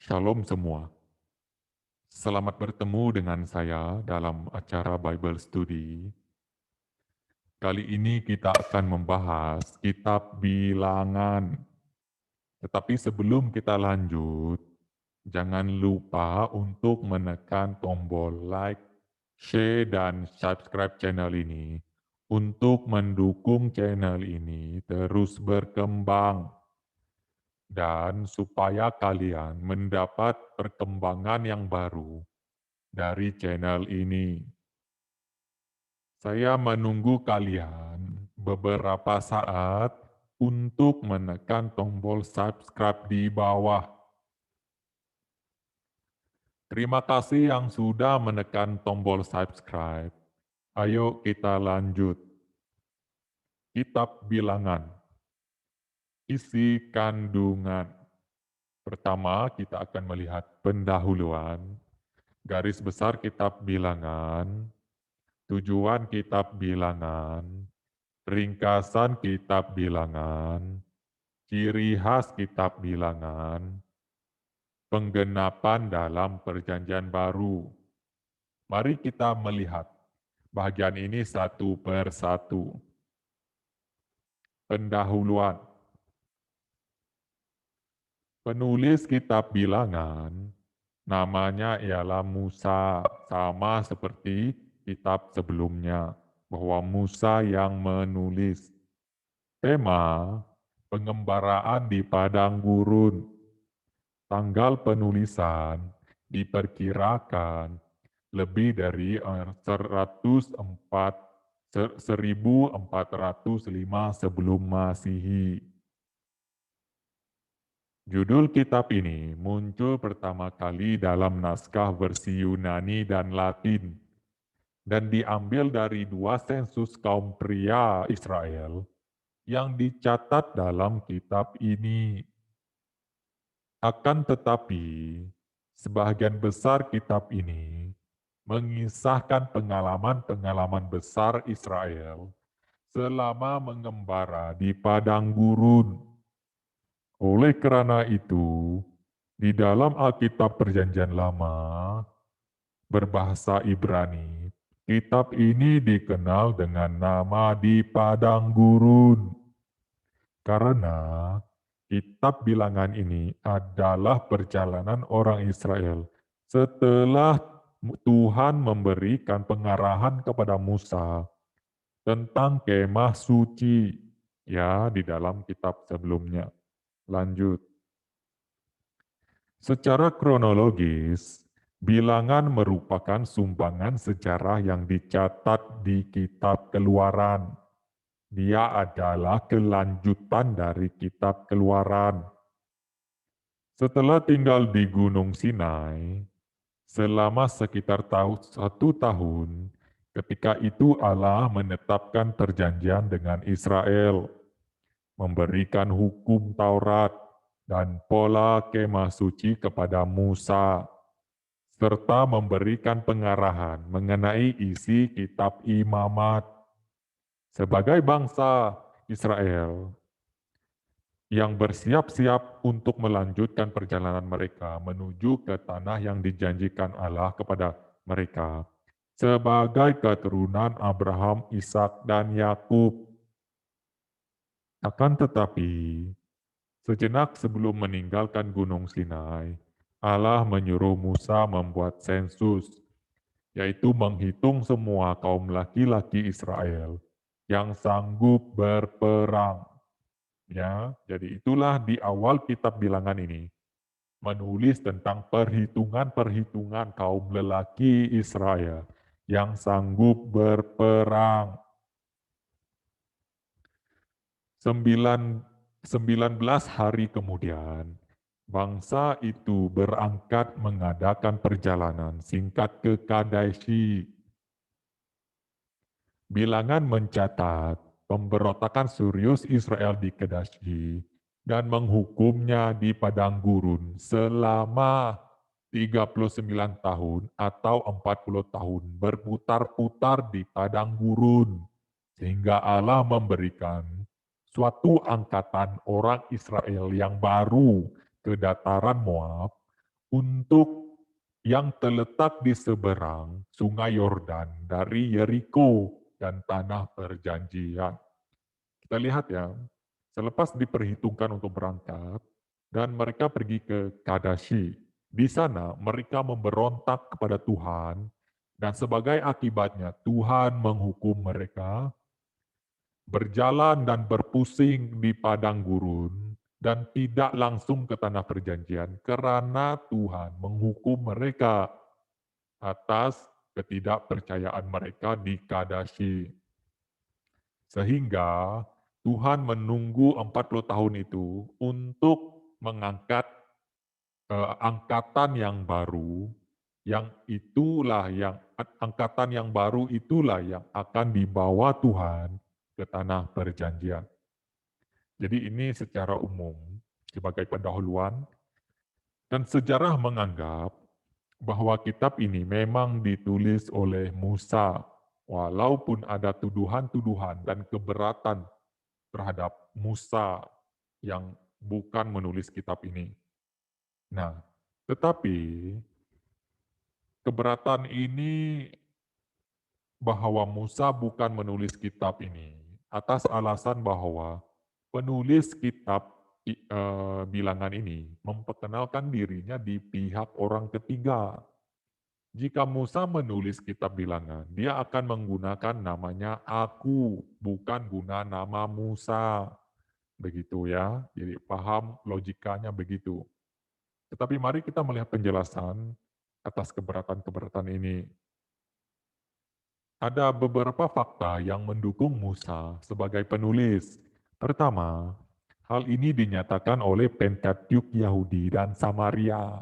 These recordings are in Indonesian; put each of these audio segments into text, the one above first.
Shalom semua. Selamat bertemu dengan saya dalam acara Bible Study. Kali ini kita akan membahas kitab Bilangan. Tetapi sebelum kita lanjut, jangan lupa untuk menekan tombol like, share, dan subscribe channel ini untuk mendukung channel ini terus berkembang dan supaya kalian mendapat perkembangan yang baru dari channel ini. Saya menunggu kalian beberapa saat untuk menekan tombol subscribe di bawah. Terima kasih yang sudah menekan tombol subscribe. Ayo kita lanjut. Kitab Bilangan. Isi kandungan. Pertama, kita akan melihat pendahuluan, garis besar kitab Bilangan, tujuan kitab Bilangan, ringkasan kitab Bilangan, ciri khas kitab Bilangan, penggenapan dalam perjanjian baru. Mari kita melihat bagian ini satu per satu. Pendahuluan. Penulis kitab Bilangan namanya ialah Musa, sama seperti kitab sebelumnya, bahwa Musa yang menulis. Tema, pengembaraan di padang gurun. Tanggal penulisan diperkirakan lebih dari 1405 sebelum Masehi. Judul kitab ini muncul pertama kali dalam naskah versi Yunani dan Latin dan diambil dari dua sensus kaum pria Israel yang dicatat dalam kitab ini. Akan tetapi, sebagian besar kitab ini mengisahkan pengalaman-pengalaman besar Israel selama mengembara di padang gurun. Oleh kerana itu, di dalam Alkitab Perjanjian Lama, berbahasa Ibrani, kitab ini dikenal dengan nama di padang gurun. Karena kitab Bilangan ini adalah perjalanan orang Israel setelah Tuhan memberikan pengarahan kepada Musa tentang kemah suci ya di dalam kitab sebelumnya. Lanjut. Secara kronologis, Bilangan merupakan sumbangan sejarah yang dicatat di kitab Keluaran. Dia adalah kelanjutan dari kitab Keluaran. Setelah tinggal di Gunung Sinai, selama sekitar satu tahun, ketika itu Allah menetapkan perjanjian dengan Israel, memberikan hukum Taurat dan pola kemah suci kepada Musa, serta memberikan pengarahan mengenai isi kitab imamat. Sebagai bangsa Israel yang bersiap-siap untuk melanjutkan perjalanan mereka menuju ke tanah yang dijanjikan Allah kepada mereka sebagai keturunan Abraham, Ishak, dan Yakub. Akan tetapi, sejenak sebelum meninggalkan Gunung Sinai, Allah menyuruh Musa membuat sensus, yaitu menghitung semua kaum laki-laki Israel yang sanggup berperang. Ya, jadi itulah di awal kitab Bilangan ini menulis tentang perhitungan-perhitungan kaum lelaki Israel yang sanggup berperang. 19 hari kemudian, bangsa itu berangkat mengadakan perjalanan singkat ke Kadeshi. Bilangan mencatat pemberontakan serius Israel di Kadeshi dan menghukumnya di padang gurun selama 39 tahun atau 40 tahun berputar-putar di padang gurun. Sehingga Allah memberikan suatu angkatan orang Israel yang baru ke dataran Moab untuk yang terletak di seberang Sungai Yordan dari Yeriko dan tanah perjanjian. Kita lihat ya, selepas diperhitungkan untuk berangkat, dan mereka pergi ke Kadashi. Di sana mereka memberontak kepada Tuhan, dan sebagai akibatnya Tuhan menghukum mereka berjalan dan berpusing di padang gurun dan tidak langsung ke tanah perjanjian karena Tuhan menghukum mereka atas ketidakpercayaan mereka di Kadashi. Sehingga Tuhan menunggu 40 tahun itu untuk mengangkat angkatan yang baru, yang itulah yang angkatan yang baru itulah yang akan dibawa Tuhan ke tanah perjanjian. Jadi ini secara umum sebagai pendahuluan, dan sejarah menganggap bahwa kitab ini memang ditulis oleh Musa, walaupun ada tuduhan-tuduhan dan keberatan terhadap Musa yang bukan menulis kitab ini. Nah, tetapi keberatan ini bahwa Musa bukan menulis kitab ini atas alasan bahwa penulis kitab bilangan ini memperkenalkan dirinya di pihak orang ketiga. Jika Musa menulis kitab bilangan, dia akan menggunakan namanya aku, bukan guna nama Musa. Begitu ya, jadi paham logikanya begitu. Tetapi mari kita melihat penjelasan atas keberatan-keberatan ini. Ada beberapa fakta yang mendukung Musa sebagai penulis. Pertama, hal ini dinyatakan oleh Pentateuch Yahudi dan Samaria.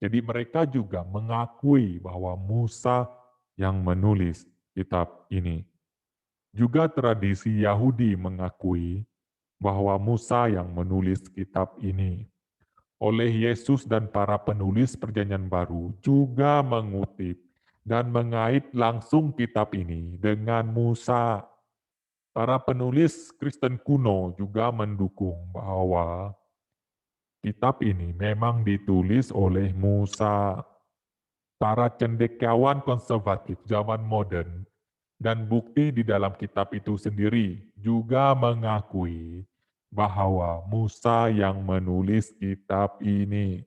Jadi mereka juga mengakui bahwa Musa yang menulis kitab ini. Juga tradisi Yahudi mengakui bahwa Musa yang menulis kitab ini. Oleh Yesus dan para penulis Perjanjian Baru juga mengutip dan mengait langsung kitab ini dengan Musa. Para penulis Kristen kuno juga mendukung bahwa kitab ini memang ditulis oleh Musa. Para cendekiawan konservatif zaman modern dan bukti di dalam kitab itu sendiri juga mengakui bahwa Musa yang menulis kitab ini.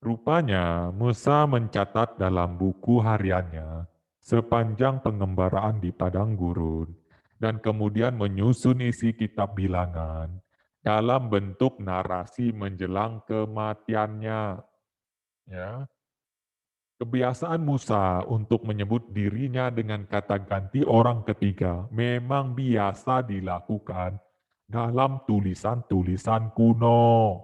Rupanya Musa mencatat dalam buku hariannya sepanjang pengembaraan di padang gurun dan kemudian menyusun isi kitab bilangan dalam bentuk narasi menjelang kematiannya. Ya. Kebiasaan Musa untuk menyebut dirinya dengan kata ganti orang ketiga memang biasa dilakukan dalam tulisan-tulisan kuno.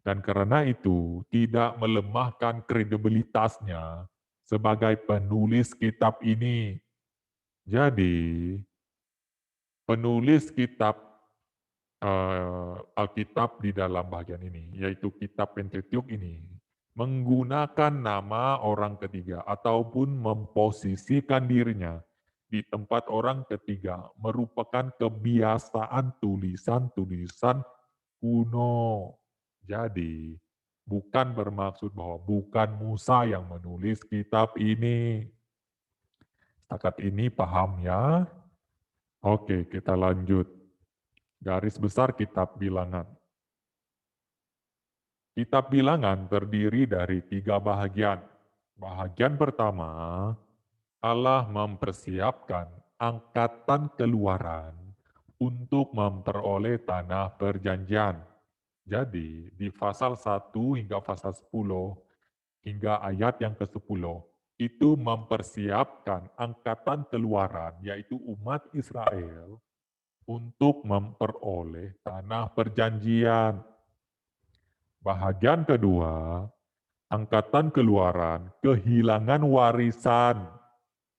Dan karena itu tidak melemahkan kredibilitasnya sebagai penulis kitab ini. Jadi, penulis kitab Alkitab di dalam bagian ini, yaitu kitab Pentateuch ini, menggunakan nama orang ketiga ataupun memposisikan dirinya di tempat orang ketiga merupakan kebiasaan tulisan-tulisan kuno. Jadi, bukan bermaksud bahwa bukan Musa yang menulis kitab ini. Setakat ini paham ya? Oke, kita lanjut. Garis besar kitab bilangan. Kitab bilangan terdiri dari 3 bahagian. Bahagian pertama, Allah mempersiapkan angkatan keluaran untuk memperoleh tanah perjanjian. Jadi, di pasal 1 hingga pasal 10, hingga ayat yang ke-10, itu mempersiapkan angkatan keluaran, yaitu umat Israel, untuk memperoleh tanah perjanjian. Bahagian kedua, angkatan keluaran kehilangan warisan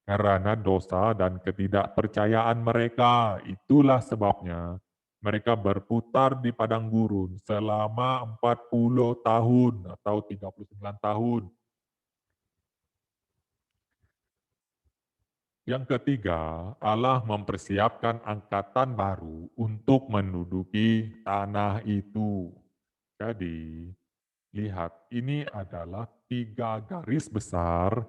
karena dosa dan ketidakpercayaan mereka. Itulah sebabnya mereka berputar di padang gurun selama 40 tahun atau 39 tahun. Yang ketiga, Allah mempersiapkan angkatan baru untuk menduduki tanah itu. Jadi, Lihat, ini adalah 3 garis besar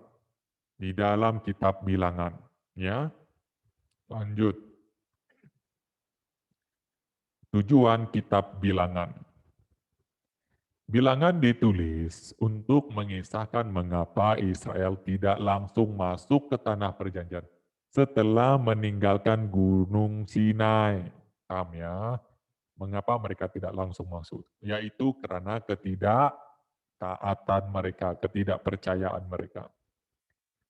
di dalam kitab Bilangan. Ya, lanjut. Tujuan kitab Bilangan. Bilangan ditulis untuk mengisahkan mengapa Israel tidak langsung masuk ke tanah perjanjian setelah meninggalkan Gunung Sinai. Paham ya? Mengapa mereka tidak langsung masuk? Yaitu karena ketidaktaatan mereka, ketidakpercayaan mereka.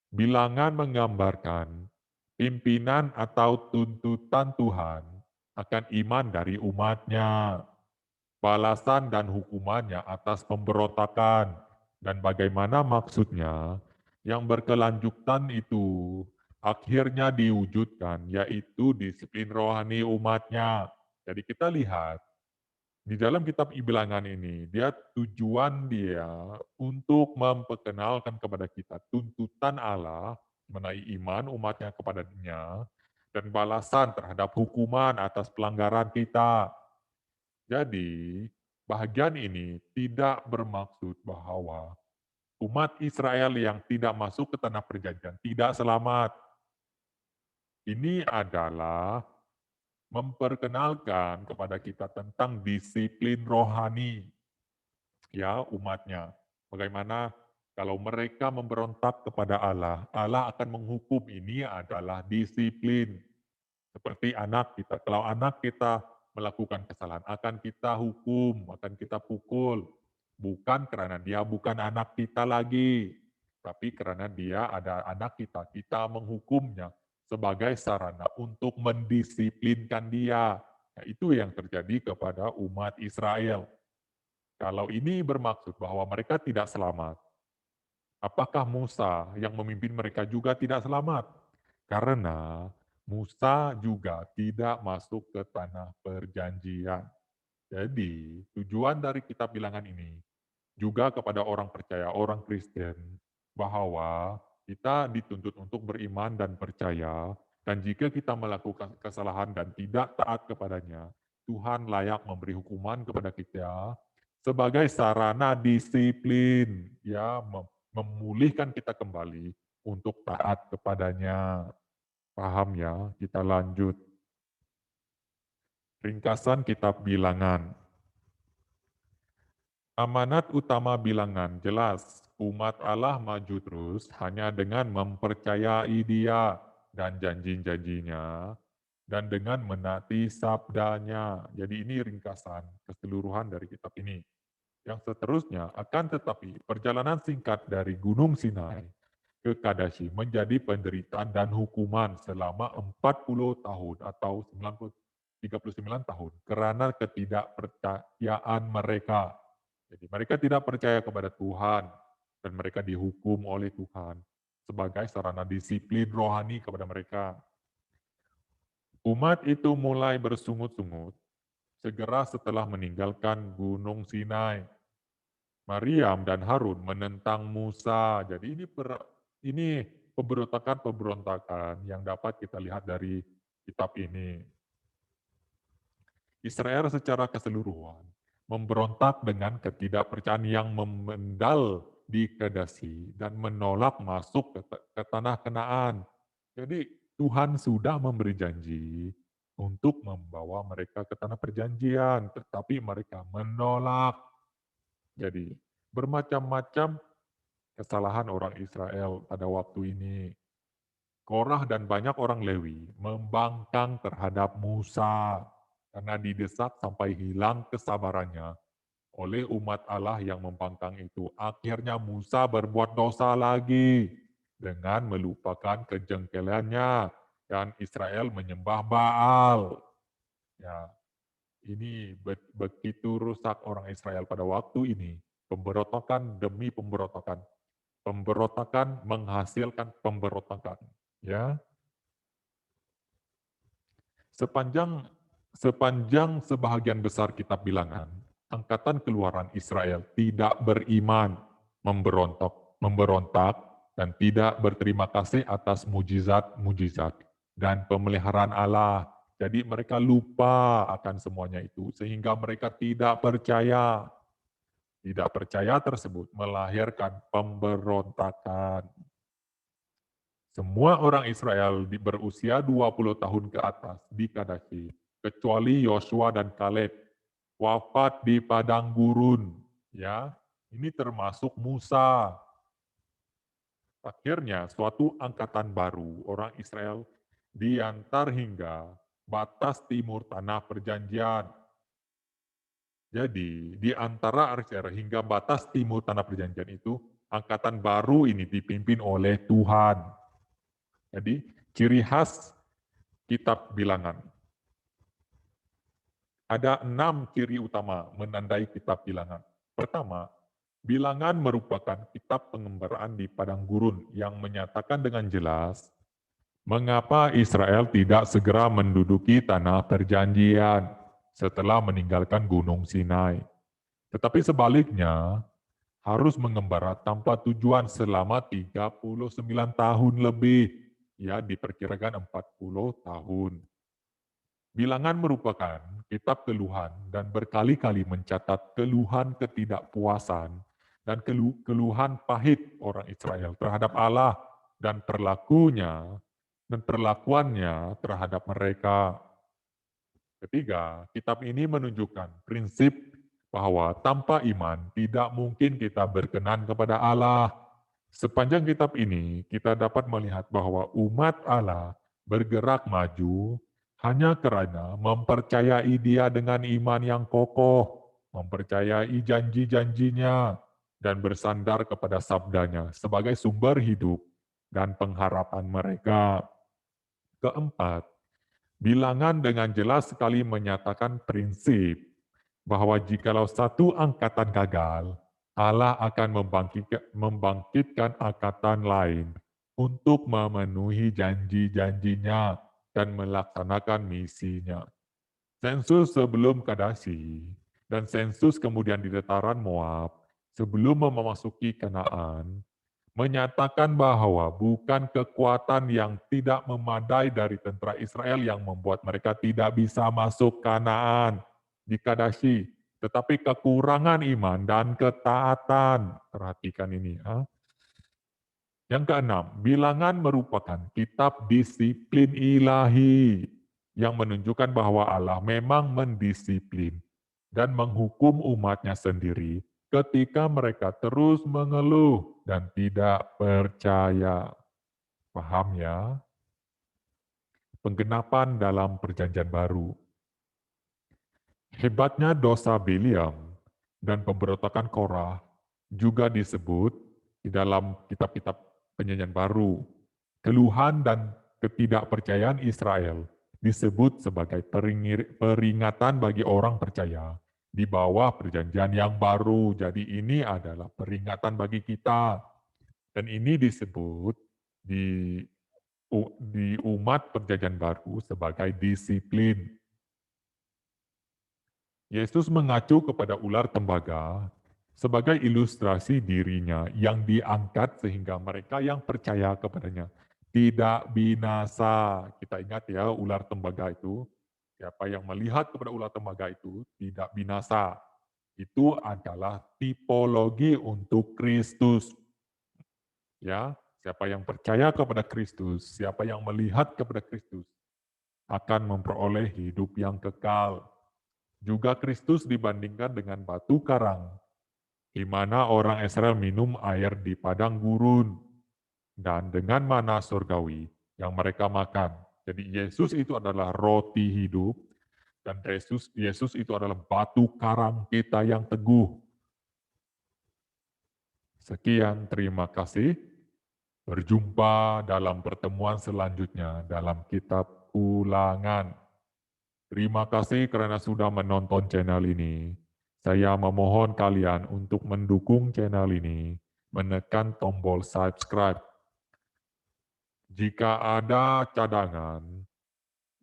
Bilangan menggambarkan pimpinan atau tuntutan Tuhan akan iman dari umatnya, balasan dan hukumannya atas pemberontakan, dan bagaimana maksudnya yang berkelanjutan itu akhirnya diwujudkan, yaitu disiplin rohani umatnya. Jadi kita lihat di dalam kitab Bilangan ini, tujuan dia untuk memperkenalkan kepada kita tuntutan Allah mengenai iman umatnya kepadanya dan balasan terhadap hukuman atas pelanggaran kita. Jadi, bahagian ini tidak bermaksud bahwa umat Israel yang tidak masuk ke tanah perjanjian tidak selamat. Ini adalah memperkenalkan kepada kita tentang disiplin rohani ya umatnya. Bagaimana kalau mereka memberontak kepada Allah, Allah akan menghukum. Ini adalah disiplin. Seperti anak kita. Kalau anak kita melakukan kesalahan, akan kita hukum, akan kita pukul. Bukan karena dia bukan anak kita lagi, tapi karena dia ada anak kita. Kita menghukumnya sebagai sarana untuk mendisiplinkan dia. Nah, itu yang terjadi kepada umat Israel. Kalau ini bermaksud bahwa mereka tidak selamat, apakah Musa yang memimpin mereka juga tidak selamat? Karena Musa juga tidak masuk ke tanah perjanjian. Jadi, tujuan dari kitab Bilangan ini juga kepada orang percaya, orang Kristen, bahwa kita dituntut untuk beriman dan percaya, dan jika kita melakukan kesalahan dan tidak taat kepadanya, Tuhan layak memberi hukuman kepada kita sebagai sarana disiplin, ya, memulihkan kita kembali untuk taat kepadanya. Paham ya? Kita lanjut. Ringkasan kitab Bilangan. Amanat utama Bilangan jelas, umat Allah maju terus hanya dengan mempercayai Dia dan janji-janjinya, dan dengan menaati sabdanya. Jadi ini ringkasan keseluruhan dari kitab ini. Yang seterusnya, akan tetapi perjalanan singkat dari Gunung Sinai ke Kadashi menjadi penderitaan dan hukuman selama 40 tahun atau 39 tahun karena ketidakpercayaan mereka. Jadi mereka tidak percaya kepada Tuhan dan mereka dihukum oleh Tuhan sebagai sarana disiplin rohani kepada mereka. Umat itu mulai bersungut-sungut segera setelah meninggalkan Gunung Sinai. Maryam dan Harun menentang Musa. Jadi ini pemberontakan-pemberontakan yang dapat kita lihat dari kitab ini. Israel secara keseluruhan memberontak dengan ketidakpercayaan yang memendal di Kedasi dan menolak masuk ke tanah Kanaan. Jadi Tuhan sudah memberi janji untuk membawa mereka ke tanah perjanjian, tetapi mereka menolak. Jadi bermacam-macam kesalahan orang Israel pada waktu ini. Korah dan banyak orang Lewi membangkang terhadap Musa karena didesak sampai hilang kesabarannya oleh umat Allah yang membangkang itu. Akhirnya Musa berbuat dosa lagi dengan melupakan kejengkelannya dan Israel menyembah Baal. Ya, ini begitu rusak orang Israel pada waktu ini. Pemberontakan demi pemberontakan. Pemberontakan menghasilkan pemberontakan. Ya, sepanjang sepanjang sebahagian besar kitab Bilangan, angkatan keluaran Israel tidak beriman, memberontak dan tidak berterima kasih atas mujizat-mujizat dan pemeliharaan Allah. Jadi mereka lupa akan semuanya itu sehingga mereka tidak percaya. Tidak percaya tersebut melahirkan pemberontakan. Semua orang Israel berusia 20 tahun ke atas di Kadashi, kecuali Yosua dan Kaleb, wafat di padang gurun. Ya, ini termasuk Musa. Akhirnya suatu angkatan baru orang Israel diantar hingga batas timur tanah perjanjian. Jadi di antara Israel hingga batas timur tanah perjanjian itu, angkatan baru ini dipimpin oleh Tuhan. Jadi ciri khas kitab bilangan. Ada 6 ciri utama menandai kitab bilangan. Pertama, bilangan merupakan kitab pengembaraan di padang gurun yang menyatakan dengan jelas mengapa Israel tidak segera menduduki tanah perjanjian setelah meninggalkan Gunung Sinai. Tetapi sebaliknya, harus mengembara tanpa tujuan selama 39 tahun lebih. Ya, diperkirakan 40 tahun. Bilangan merupakan kitab keluhan dan berkali-kali mencatat keluhan ketidakpuasan dan keluhan pahit orang Israel terhadap Allah dan perlakuannya terhadap mereka. Ketiga, kitab ini menunjukkan prinsip bahwa tanpa iman tidak mungkin kita berkenan kepada Allah. Sepanjang kitab ini, kita dapat melihat bahwa umat Allah bergerak maju hanya karena mempercayai Dia dengan iman yang kokoh, mempercayai janji-janjinya, dan bersandar kepada sabdanya sebagai sumber hidup dan pengharapan mereka. Keempat, bilangan dengan jelas sekali menyatakan prinsip bahwa jikalau satu angkatan gagal, Allah akan membangkitkan angkatan lain untuk memenuhi janji-janjinya dan melaksanakan misinya. Sensus sebelum Kadashi dan sensus kemudian di dataran Moab sebelum memasuki Kanaan menyatakan bahwa bukan kekuatan yang tidak memadai dari tentara Israel yang membuat mereka tidak bisa masuk Kanaan di Kadashi, tetapi kekurangan iman dan ketaatan. Perhatikan ini. Yang keenam, bilangan merupakan kitab disiplin ilahi yang menunjukkan bahwa Allah memang mendisiplin dan menghukum umatnya sendiri ketika mereka terus mengeluh dan tidak percaya. Paham ya? Penggenapan dalam perjanjian baru. Hebatnya dosa Biliam dan pemberontakan Korah juga disebut di dalam kitab-kitab perjanjian baru. Keluhan dan ketidakpercayaan Israel disebut sebagai peringatan bagi orang percaya di bawah perjanjian yang baru. Jadi ini adalah peringatan bagi kita. Dan ini disebut di umat perjanjian baru sebagai disiplin. Yesus mengacu kepada ular tembaga sebagai ilustrasi dirinya yang diangkat sehingga mereka yang percaya kepadanya tidak binasa. Kita ingat ya, ular tembaga itu, siapa yang melihat kepada ular tembaga itu tidak binasa. Itu adalah tipologi untuk Kristus. Ya, siapa yang percaya kepada Kristus, siapa yang melihat kepada Kristus akan memperoleh hidup yang kekal. Juga Kristus dibandingkan dengan batu karang, di mana orang Israel minum air di padang gurun, dan dengan mana surgawi yang mereka makan. Jadi Yesus itu adalah roti hidup, dan Yesus itu adalah batu karang kita yang teguh. Sekian, terima kasih. Berjumpa dalam pertemuan selanjutnya dalam kitab Ulangan. Terima kasih karena sudah menonton channel ini. Saya memohon kalian untuk mendukung channel ini, menekan tombol subscribe. Jika ada cadangan,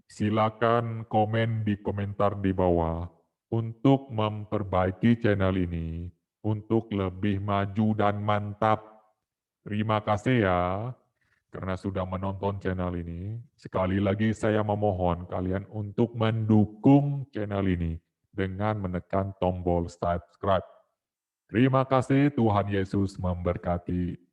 silakan komen di komentar di bawah untuk memperbaiki channel ini untuk lebih maju dan mantap. Terima kasih ya karena sudah menonton channel ini. Sekali lagi saya memohon kalian untuk mendukung channel ini dengan menekan tombol subscribe. Terima kasih, Tuhan Yesus memberkati.